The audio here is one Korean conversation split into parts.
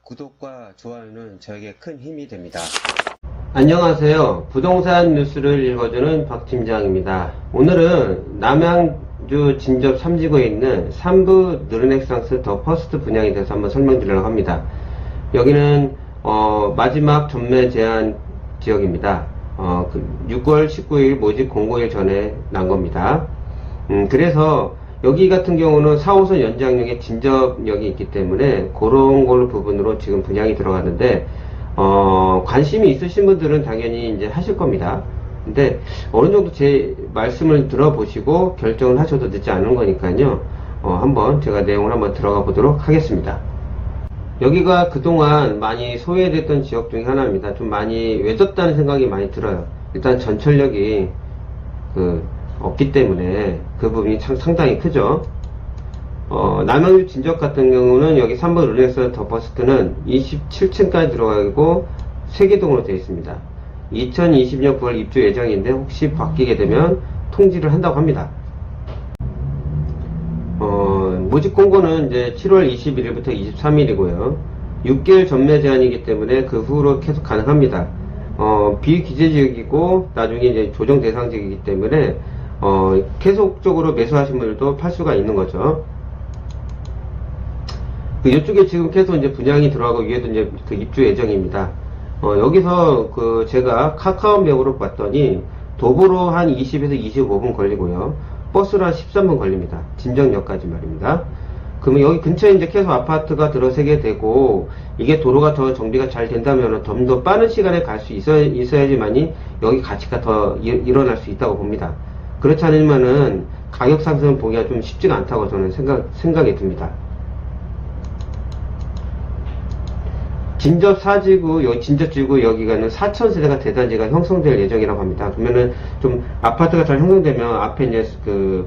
구독과 좋아요는 저에게 큰 힘이 됩니다. 안녕하세요. 부동산 뉴스를 읽어주는 박 팀장입니다. 오늘은 남양주 진접 3지구에 있는 3부 느르넥상스 더 퍼스트 분양에 대해서 한번 설명드리려고 합니다. 여기는 마지막 전매 제한 지역입니다. 6월 19일 모집 공고일 전에 난 겁니다. 그래서 여기 같은 경우는 4호선 연장역에 진접역이 있기 때문에 그런 걸로 부분으로 지금 분양이 들어갔는데 관심이 있으신 분들은 당연히 이제 하실 겁니다. 근데 어느 정도 제 말씀을 들어보시고 결정을 하셔도 늦지 않은 거니까요. 한번 제가 내용을 한번 들어가 보도록 하겠습니다. 여기가 그동안 많이 소외됐던 지역 중에 하나입니다. 좀 많이 외졌다는 생각이 많이 들어요. 일단 전철역이 없기 때문에 그 부분이 참 상당히 크죠. 남양주 진접 같은 경우는 여기 3번 르넥스 더 퍼스트는 27층까지 들어가고 3개동으로 되어 있습니다. 2020년 9월 입주 예정인데 혹시 바뀌게 되면 통지를 한다고 합니다. 모집 공고는 이제 7월 21일부터 23일이고요. 6개월 전매 제한이기 때문에 그 후로 계속 가능합니다. 비규제 지역이고 나중에 이제 조정 대상 지역이기 때문에 계속적으로 매수하신 분들도 팔 수가 있는 거죠. 이쪽에 지금 계속 이제 분양이 들어가고 위에도 이제 입주 예정입니다. 여기서 제가 카카오맵으로 봤더니 도보로 한 20에서 25분 걸리고요. 버스로 한 13분 걸립니다. 진정역까지 말입니다. 그러면 여기 근처에 이제 계속 아파트가 들어서게 되고 이게 도로가 더 정비가 잘 된다면 좀 더 빠른 시간에 갈 수 있어야지만이 여기 가치가 더 일어날 수 있다고 봅니다. 그렇지 않으면은 가격 상승을 보기가 좀 쉽지가 않다고 저는 생각이 듭니다. 진접 4지구, 여기 진접지구 여기가는 4,000세대가 대단지가 형성될 예정이라고 합니다. 그러면은 좀 아파트가 잘 형성되면 앞에 이제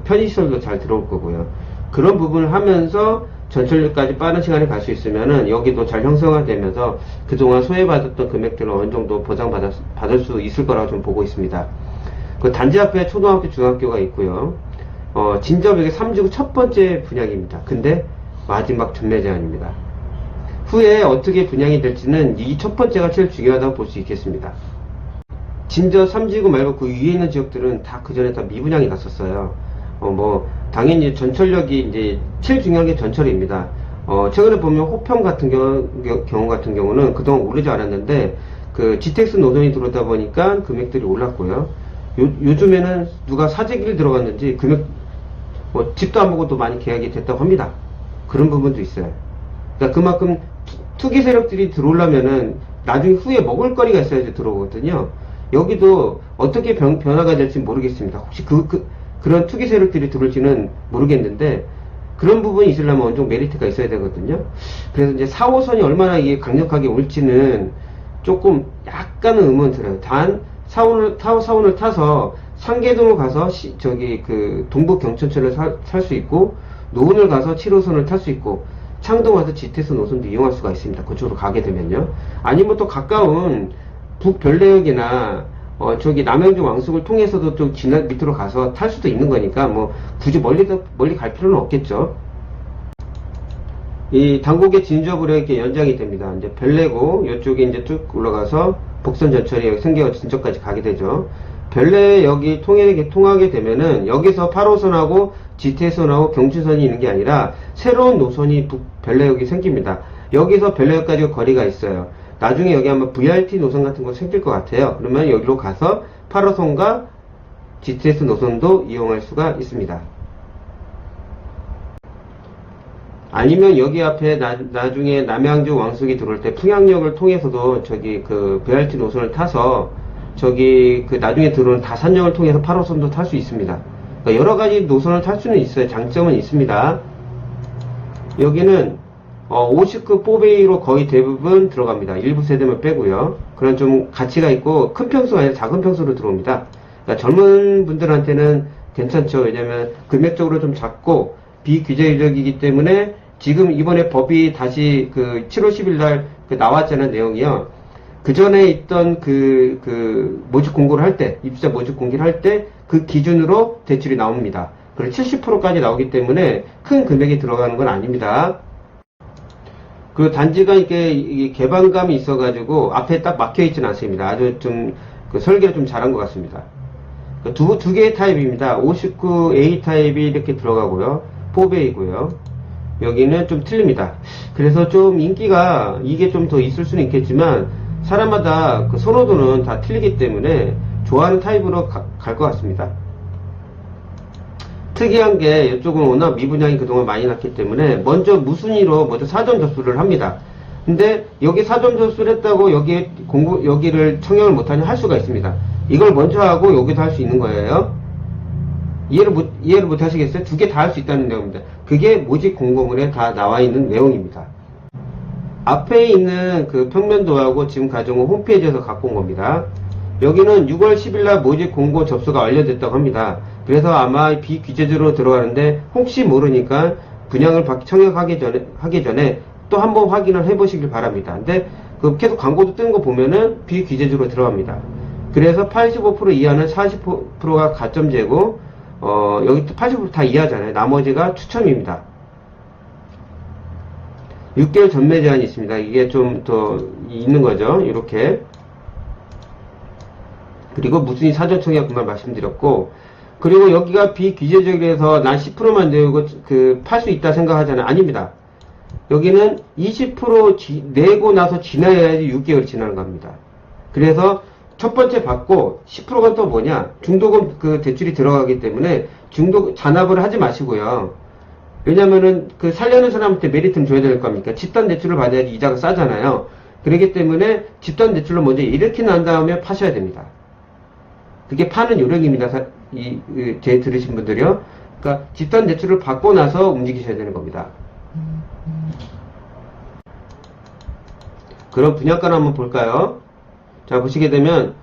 편의시설도 잘 들어올 거고요. 그런 부분을 하면서 전철역까지 빠른 시간에 갈 수 있으면은 여기도 잘 형성화 되면서 그동안 소외받았던 금액들을 어느 정도 보장받을 수 있을 거라고 좀 보고 있습니다. 그 단지 앞에 초등학교, 중학교가 있고요. 진접 여기 3지구 첫 번째 분양입니다. 근데 마지막 전매 제한입니다. 후에 어떻게 분양이 될지는 이 첫 번째가 제일 중요하다고 볼 수 있겠습니다. 진접 3지구 말고 그 위에 있는 지역들은 다 그 전에 다 미분양이 났었어요. 당연히 전철역이 이제 제일 중요한 게 전철입니다. 최근에 보면 호평 같은 경우 같은 경우는 그동안 오르지 않았는데 GTX 노선이 들어오다 보니까 금액들이 올랐고요. 요즘에는 누가 사재기를 들어갔는지 집도 안 보고 또 많이 계약이 됐다고 합니다. 그런 부분도 있어요. 그러니까 그만큼 투기 세력들이 들어오려면은 나중에 후에 먹을 거리가 있어야지 들어오거든요. 여기도 어떻게 변화가 될지 모르겠습니다. 혹시 그런 투기 세력들이 들어올지는 모르겠는데 그런 부분이 있으려면 어느 정도 메리트가 있어야 되거든요. 그래서 이제 4호선이 얼마나 이게 강력하게 올지는 조금 약간은 의문 들어요. 단 4호선을 타서 상계동을 가서 동북 경천철을 살 수 있고 노원을 가서 7호선을 탈 수 있고 창동 와서 GTX 노선도 이용할 수가 있습니다. 그쪽으로 가게 되면요. 아니면 또 가까운 북별내역이나 남양주 왕숙을 통해서도 좀 밑으로 가서 탈 수도 있는 거니까 굳이 멀리 갈 필요는 없겠죠. 이 당곡의 진접으로 이렇게 연장이 됩니다. 이제 별내고 이쪽에 이제 쭉 올라가서 복선 전철이 여기 승계역 진접까지 가게 되죠. 별내역이 통하게 되면은 여기서 8호선하고 GTX선하고 경춘선이 있는 게 아니라 새로운 노선이 별내역이 생깁니다. 여기서 별내역까지 거리가 있어요. 나중에 여기 아마 VRT 노선 같은 거 생길 것 같아요. 그러면 여기로 가서 8호선과 GTX 노선도 이용할 수가 있습니다. 아니면 여기 앞에 나중에 남양주 왕숙이 들어올 때 풍양역을 통해서도 VRT 노선을 타서 나중에 들어오는 다산역을 통해서 8호선도 탈 수 있습니다. 그러니까 여러 가지 노선을 탈 수는 있어요. 장점은 있습니다. 여기는 50급 4베이로 거의 대부분 들어갑니다. 일부 세대만 빼고요. 그런 좀 가치가 있고 큰 평수가 아니라 작은 평수로 들어옵니다. 그러니까 젊은 분들한테는 괜찮죠. 왜냐면 금액적으로 좀 작고 비규제적이기 때문에 지금 이번에 법이 다시 7월 10일 날 나왔잖아요. 내용이요. 그 전에 있던 모집 공고를 할 때, 입주자 모집 공개를 할 때 그 기준으로 대출이 나옵니다. 그리고 70%까지 나오기 때문에 큰 금액이 들어가는 건 아닙니다. 그리고 단지가 이게 개방감이 있어가지고 앞에 딱 막혀 있지는 않습니다. 아주 좀 그 설계를 좀 잘한 것 같습니다. 두 개의 타입입니다. 59A 타입이 이렇게 들어가고요. 4배이고요. 여기는 좀 틀립니다. 그래서 좀 인기가 이게 좀 더 있을 수는 있겠지만 사람마다 그 선호도는 다 틀리기 때문에 좋아하는 타입으로 갈 것 같습니다. 특이한 게 이쪽은 워낙 미분양이 그동안 많이 났기 때문에 먼저 무순위로 먼저 사전 접수를 합니다. 근데 여기 사전 접수를 했다고 여기를 청약을 못하냐 할 수가 있습니다. 이걸 먼저 하고 여기도 할 수 있는 거예요. 이해를 못 하시겠어요? 두 개 다 할 수 있다는 내용입니다. 그게 모집 공고문에 다 나와 있는 내용입니다. 앞에 있는 그 평면도하고 지금 가져온 홈페이지에서 갖고 온 겁니다. 여기는 6월 10일 날 모집 공고 접수가 완료됐다고 합니다. 그래서 아마 비규제적으로 들어가는데 혹시 모르니까 분양을 청약하기 전에 또 한번 확인을 해보시길 바랍니다. 근데 그 계속 광고도 뜨는 거 보면은 비규제적으로 들어갑니다. 그래서 85% 이하는 40%가 가점제고 여기 80% 다 이하잖아요. 나머지가 추첨입니다. 6개월 전매 제한이 있습니다. 이게 좀 더 있는 거죠. 이렇게. 그리고 무순위 사전 청약 그만 말씀드렸고, 그리고 여기가 비규제적이라서 난 10%만 내고 팔 수 있다 생각하잖아요. 아닙니다. 여기는 20% 내고 나서 지나야지 6개월이 지나는 겁니다. 그래서 첫 번째 받고 10%가 또 뭐냐? 중도금 그 대출이 들어가기 때문에 잔압을 하지 마시고요. 왜냐면은 그 살려는 사람한테 메리트는 줘야 될 겁니까? 집단 대출을 받아야지 이자가 싸잖아요. 그렇기 때문에 집단 대출로 먼저 이렇게 난 다음에 파셔야 됩니다. 그게 파는 요령입니다. 제 들으신 분들이요. 그러니까 집단 대출을 받고 나서 움직이셔야 되는 겁니다. 그럼 분양가를 한번 볼까요? 자, 보시게 되면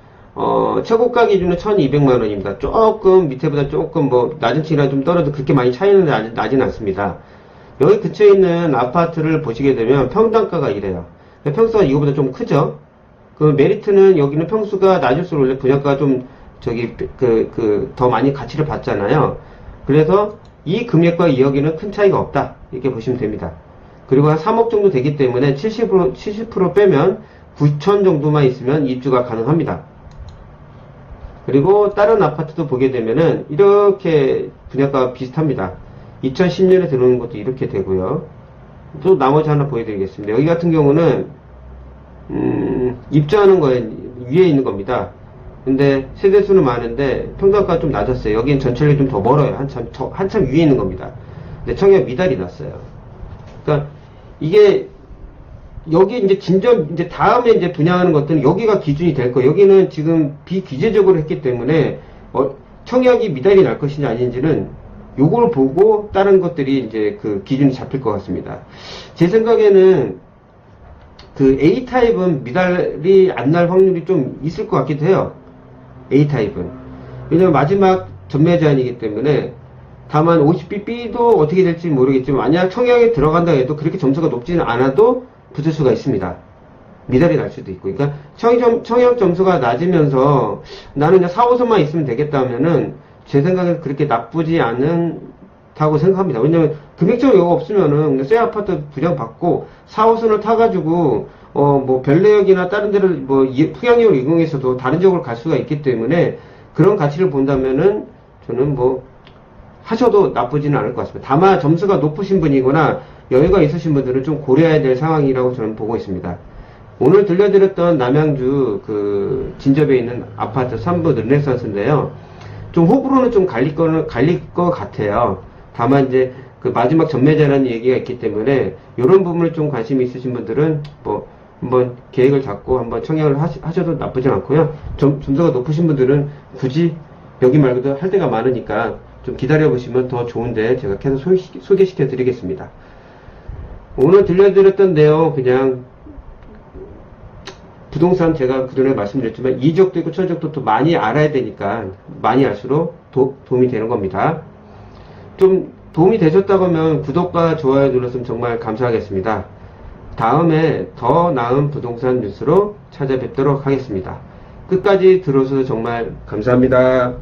최고가 기준은 1200만원입니다. 조금 밑에보다 조금 뭐 낮은 층이라 좀 떨어도 그렇게 많이 차이는 나진 않습니다. 여기 근처에 있는 아파트를 보시게 되면 평당가가 이래요. 평수가 이거보다 좀 크죠? 그 메리트는 여기는 평수가 낮을수록 원래 분양가가 좀 더 많이 가치를 받잖아요. 그래서 이 금액과 여기는 큰 차이가 없다. 이렇게 보시면 됩니다. 그리고 한 3억 정도 되기 때문에 70% 빼면 9천 정도만 있으면 입주가 가능합니다. 그리고 다른 아파트도 보게 되면은 이렇게 분양가가 비슷합니다. 2010년에 들어오는 것도 이렇게 되고요. 또 나머지 하나 보여드리겠습니다. 여기 같은 경우는 입주하는 거에 위에 있는 겁니다. 근데 세대수는 많은데 평당가가 좀 낮았어요. 여기는 전철이 좀 더 멀어요. 한참 위에 있는 겁니다. 근데 청약 미달이 났어요. 그러니까 이게 여기 이제 다음에 이제 분양하는 것들은 여기가 기준이 될 거예요. 여기는 지금 비규제적으로 했기 때문에 청약이 미달이 날 것이냐 아닌지는 요걸 보고 다른 것들이 이제 그 기준이 잡힐 것 같습니다. 제 생각에는 그 A타입은 미달이 안 날 확률이 좀 있을 것 같기도 해요. A타입은. 왜냐면 마지막 전매 제한이기 때문에 다만 50BB도 어떻게 될지 모르겠지만 만약 청약에 들어간다 해도 그렇게 점수가 높지는 않아도 붙을 수가 있습니다. 미달이 날 수도 있고. 그러니까 청약 점수가 낮으면서 나는 그냥 4, 5선만 있으면 되겠다 하면은 제 생각에 그렇게 나쁘지 않다고 생각합니다. 왜냐면 금액적으로 여가 없으면은 새 아파트 분양받고 4, 5선을 타가지고 뭐 별내역이나 다른 데를 뭐 풍양역을 이용해서도 다른 지역으로 갈 수가 있기 때문에 그런 가치를 본다면은 저는 뭐 하셔도 나쁘지는 않을 것 같습니다. 다만 점수가 높으신 분이거나 여유가 있으신 분들은 좀 고려해야 될 상황이라고 저는 보고 있습니다. 오늘 들려드렸던 남양주 그 진접에 있는 아파트 3부 르네상스인데요. 좀 호불호는 좀 갈릴 것 같아요. 다만 이제 그 마지막 전매제라는 얘기가 있기 때문에 이런 부분을 좀 관심이 있으신 분들은 뭐 한번 계획을 잡고 한번 청약을 하셔도 나쁘지 않고요. 점수가 높으신 분들은 굳이 여기 말고도 할 데가 많으니까 좀 기다려 보시면 더 좋은데 제가 계속 소개시켜 드리겠습니다. 오늘 들려드렸던 내용 그냥 부동산 제가 그전에 말씀드렸지만 이적도 있고 천적도 또 많이 알아야 되니까 많이 알수록 도움이 되는 겁니다. 좀 도움이 되셨다고 하면 구독과 좋아요 눌렀으면 정말 감사하겠습니다. 다음에 더 나은 부동산 뉴스로 찾아뵙도록 하겠습니다. 끝까지 들어주셔서 정말 감사합니다.